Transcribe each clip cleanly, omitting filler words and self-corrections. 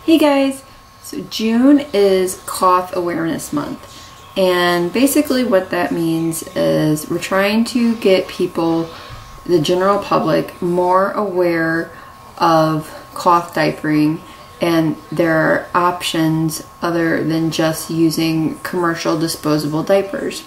Hey guys, so June is Cloth Awareness Month, and basically what that means is we're trying to get people, the general public, more aware of cloth diapering, and there are options other than just using commercial disposable diapers.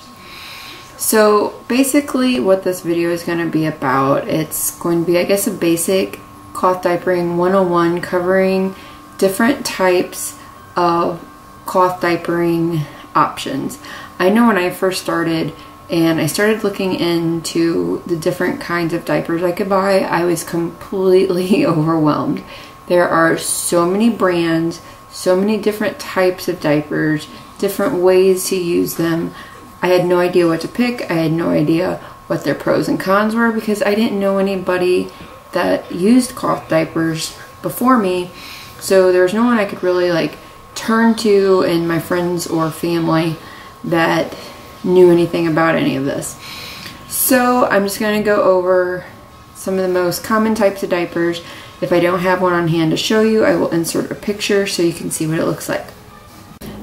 So basically what this video is going to be about, it's going to be, I guess, a basic cloth diapering 101 covering different types of cloth diapering options. I know when I first started and I started looking into the different kinds of diapers I could buy, I was completely overwhelmed. There are so many brands, so many different types of diapers, different ways to use them. I had no idea what to pick. I had no idea what their pros and cons were because I didn't know anybody that used cloth diapers before me. So there was no one I could really turn to in my friends or family that knew anything about any of this. So I'm just going to go over some of the most common types of diapers. If I don't have one on hand to show you, I will insert a picture so you can see what it looks like.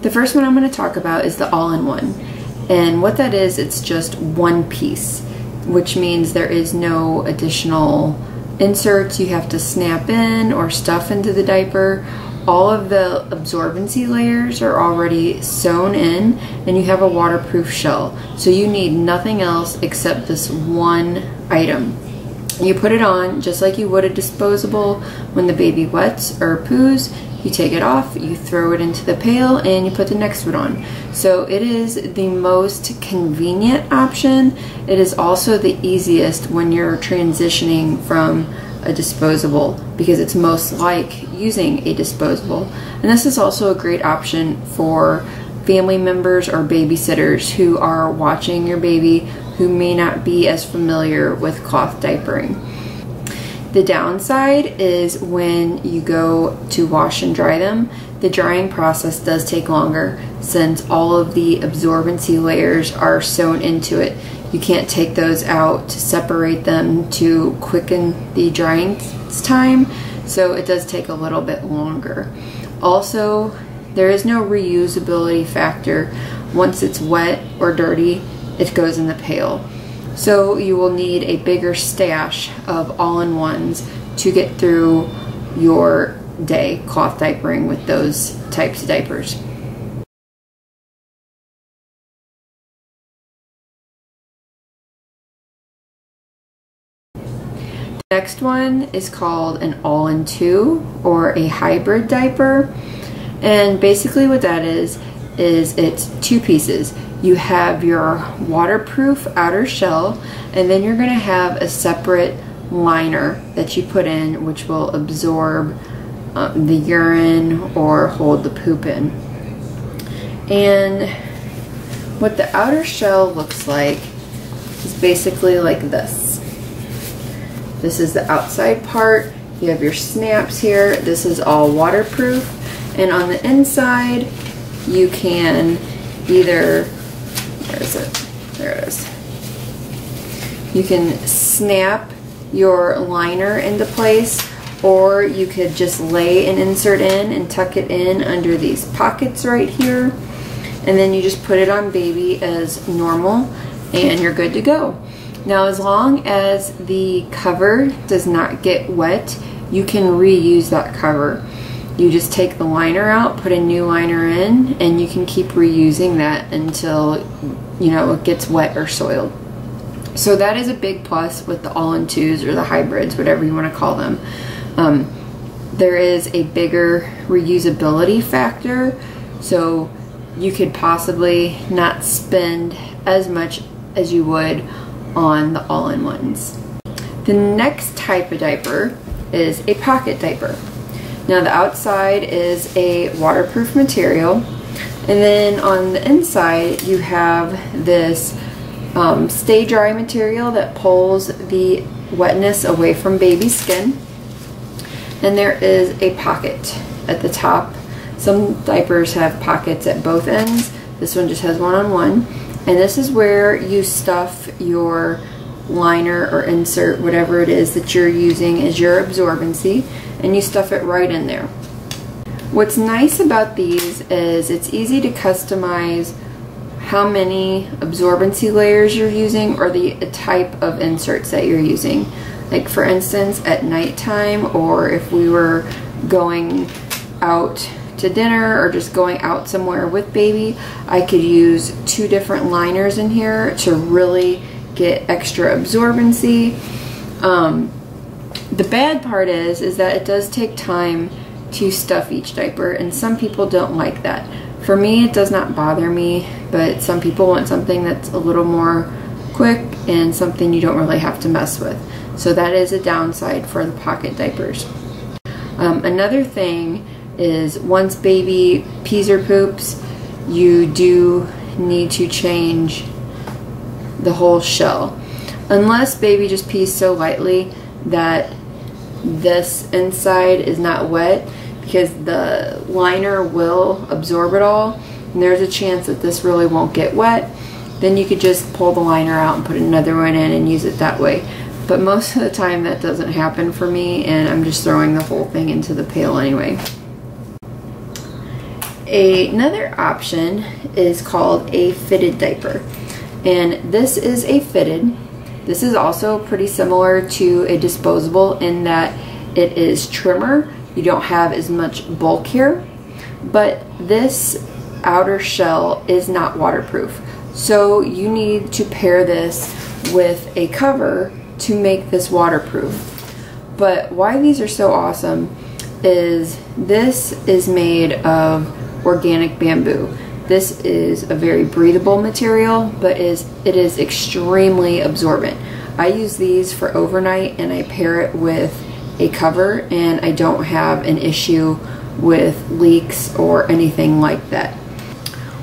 The first one I'm going to talk about is the all-in-one. And what that is, it's just one piece, which means there is no additional inserts you have to snap in or stuff into the diaper. All of the absorbency layers are already sewn in, and you have a waterproof shell. So you need nothing else except this one item. You put it on just like you would a disposable when the baby wets or poos. You take it off, you throw it into the pail, and you put the next one on. So it is the most convenient option. It is also the easiest when you're transitioning from a disposable because it's most like using a disposable. And this is also a great option for family members or babysitters who are watching your baby who may not be as familiar with cloth diapering. The downside is when you go to wash and dry them, the drying process does take longer since all of the absorbency layers are sewn into it. You can't take those out to separate them to quicken the drying time, so it does take a little bit longer. Also, there is no reusability factor. Once it's wet or dirty, it goes in the pail. So you will need a bigger stash of all-in-ones to get through your day cloth diapering with those types of diapers. The next one is called an all-in-two or a hybrid diaper. And basically what that is it's two pieces. You have your waterproof outer shell, and then you're going to have a separate liner that you put in which will absorb the urine or hold the poop in. And what the outer shell looks like is basically like this. This is the outside part. You have your snaps here. This is all waterproof, and on the inside you can either, where is it? There it is. You can snap your liner into place, or you could just lay an insert in and tuck it in under these pockets right here, and then you just put it on baby as normal and you're good to go. Now, as long as the cover does not get wet, you can reuse that cover. You just take the liner out, put a new liner in, and you can keep reusing that until, it gets wet or soiled. So that is a big plus with the all-in-twos or the hybrids, whatever you want to call them. There is a bigger reusability factor, so you could possibly not spend as much as you would on the all-in-ones. The next type of diaper is a pocket diaper. Now the outside is a waterproof material, and then on the inside you have this stay dry material that pulls the wetness away from baby skin, and there is a pocket at the top. Some diapers have pockets at both ends. This one just has one on one, and this is where you stuff your liner or insert, whatever it is that you're using as your absorbency, and you stuff it right in there. What's nice about these is it's easy to customize how many absorbency layers you're using or the type of inserts that you're using. Like for instance, at nighttime, or if we were going out to dinner or just going out somewhere with baby, I could use 2 different liners in here to really get extra absorbency. The bad part is that it does take time to stuff each diaper, and some people don't like that. For me, it does not bother me, but some people want something that's a little more quick and something you don't really have to mess with. So that is a downside for the pocket diapers. Another thing is once baby pees or poops, you do need to change the whole shell. Unless baby just pees so lightly that this inside is not wet, because the liner will absorb it all, and there's a chance that this really won't get wet, then you could just pull the liner out and put another one in and use it that way. But most of the time that doesn't happen for me, and I'm just throwing the whole thing into the pail anyway. Another option is called a fitted diaper, and this is a fitted. This is also pretty similar to a disposable in that it is trimmer. You don't have as much bulk here, but this outer shell is not waterproof. So you need to pair this with a cover to make this waterproof. But why these are so awesome is this is made of organic bamboo. This is a very breathable material, but it is extremely absorbent. I use these for overnight, and I pair it with a cover, and I don't have an issue with leaks or anything like that.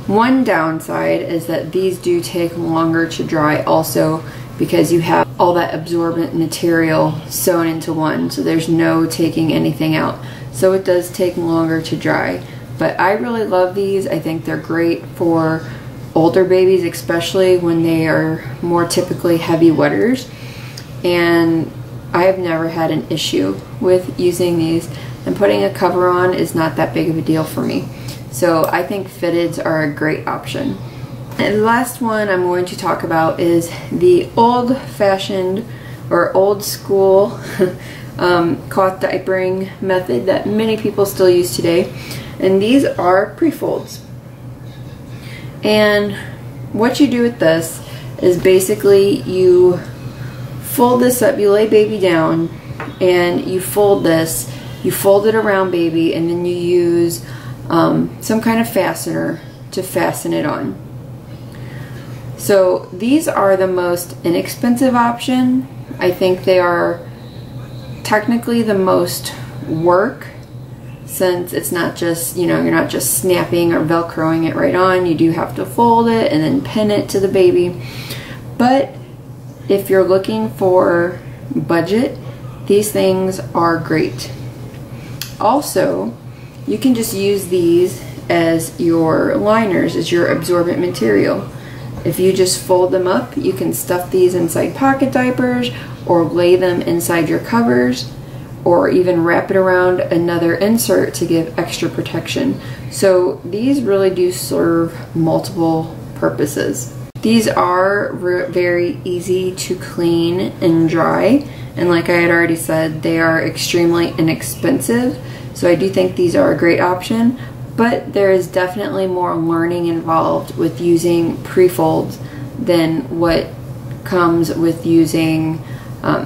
One downside is that these do take longer to dry also, because you have all that absorbent material sewn into one, so there's no taking anything out. So it does take longer to dry. But I really love these. I think they're great for older babies, especially when they are more typically heavy wetters. And I have never had an issue with using these, and putting a cover on is not that big of a deal for me. So I think fitteds are a great option. And the last one I'm going to talk about is the old-fashioned or old school cloth diapering method that many people still use today. And these are pre-folds. And what you do with this is basically you fold this up, you lay baby down, and you fold this, you fold it around baby, and then you use some kind of fastener to fasten it on. So these are the most inexpensive option. I think they are technically the most work, since it's not just, you know, you're not just snapping or velcroing it right on. You do have to fold it and then pin it to the baby. But if you're looking for budget, these things are great. Also, you can just use these as your liners, as your absorbent material. If you just fold them up, you can stuff these inside pocket diapers, or lay them inside your covers, or even wrap it around another insert to give extra protection. So these really do serve multiple purposes. These are very easy to clean and dry, and like I had already said, they are extremely inexpensive. So I do think these are a great option, but there is definitely more learning involved with using pre-folds than what comes with using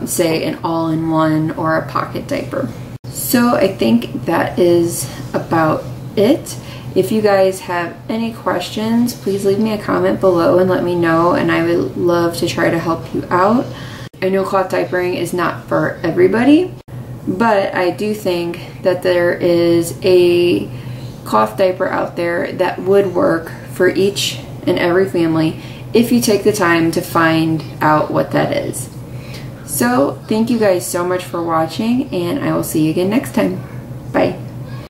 say an all-in-one or a pocket diaper. So I think that is about it. If you guys have any questions, please leave me a comment below and let me know, and I would love to try to help you out. I know cloth diapering is not for everybody, but I do think that there is a cloth diaper out there that would work for each and every family if you take the time to find out what that is. So thank you guys so much for watching, and I will see you again next time. Bye.